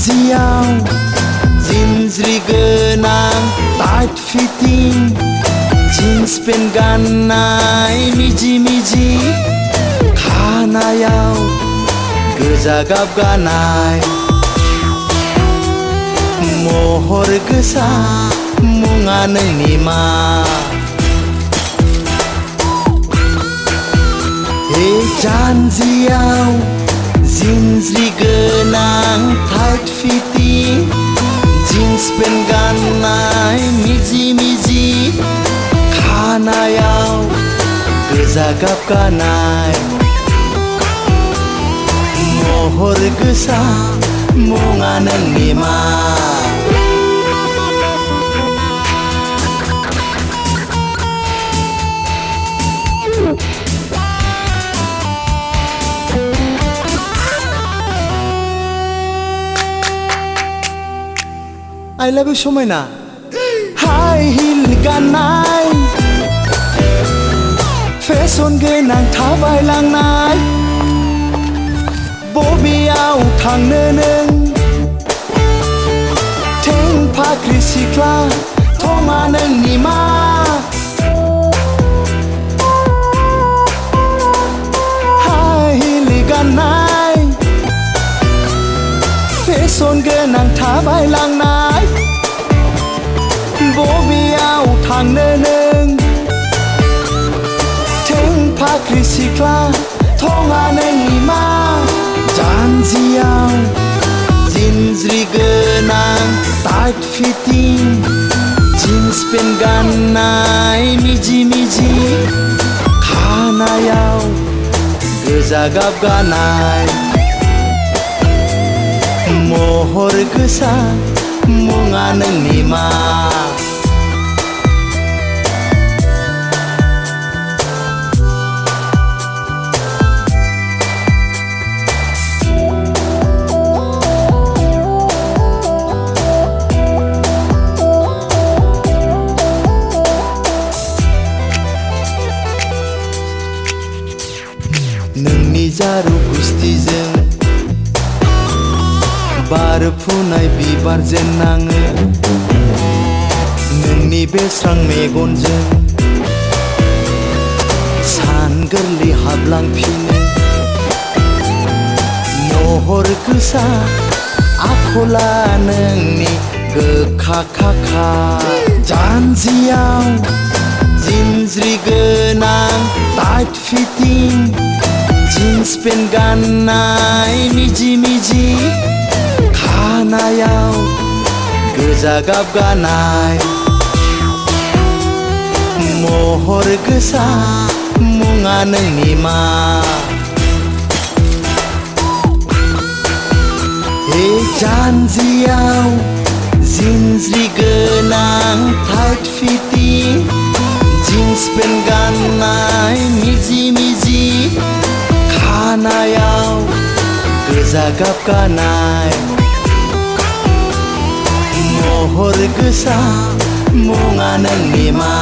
जानजियाव जिनज्रि गोनां tight fitting jeans pant गाननाय मिजि मिजि खानायाव गोजा गाब गानाय महर गोसा मुङा नोंनि मा हे जानजियाव जिनज्रि गोनां टाइट फिटिं जिन्स पेन्ट गाननाय मिजि मिजि खानायाव गोजा गाब गानाय महर गोसा मुङा नोंनि मा I love you समायना हाई हिल गाननाय फेशन गोनां थाबायलांनाय बबेयाव थांनो नों थें फाख्रि सिख्ला थङा नोंनि मा हाई हिल गाननाय फेशन गोनां थाबायलांनाय बबेयाव थांनो नों थें फाख्रि सिख्ला थङा नोंनि मा जानजियाव जिनज्रि गोनां टाइट फिटिं जिन्स पेन्ट गाननाय मिजि मिजि खानायाव गोजा गाब गानाय महर गोसा मुङा नोंनि मा नोंनि जारु गुस्थिजों बार फुनाय बिबारजों नाङो नोंनि बेस्रां मेगनजों सान गोरलै हाबलांफिनो महर गोसा आखला नोंनि गोखा खाखा जानजियाव जिनज्रि गोनां टाइट फिटिं जिन्स पेन्ट गाननाय मिजि मिजि खानायाव गोजा गाब गानाय महर गोसा मुङा नोंनि मा हे जानजियाव जिनज्रि गोनां टाइट फिटिं जिन्स पेन्ट गाननाय मिजि मिजि खानायाव गोजा गाब गानाय महर गोसा मुङा नोंनि मा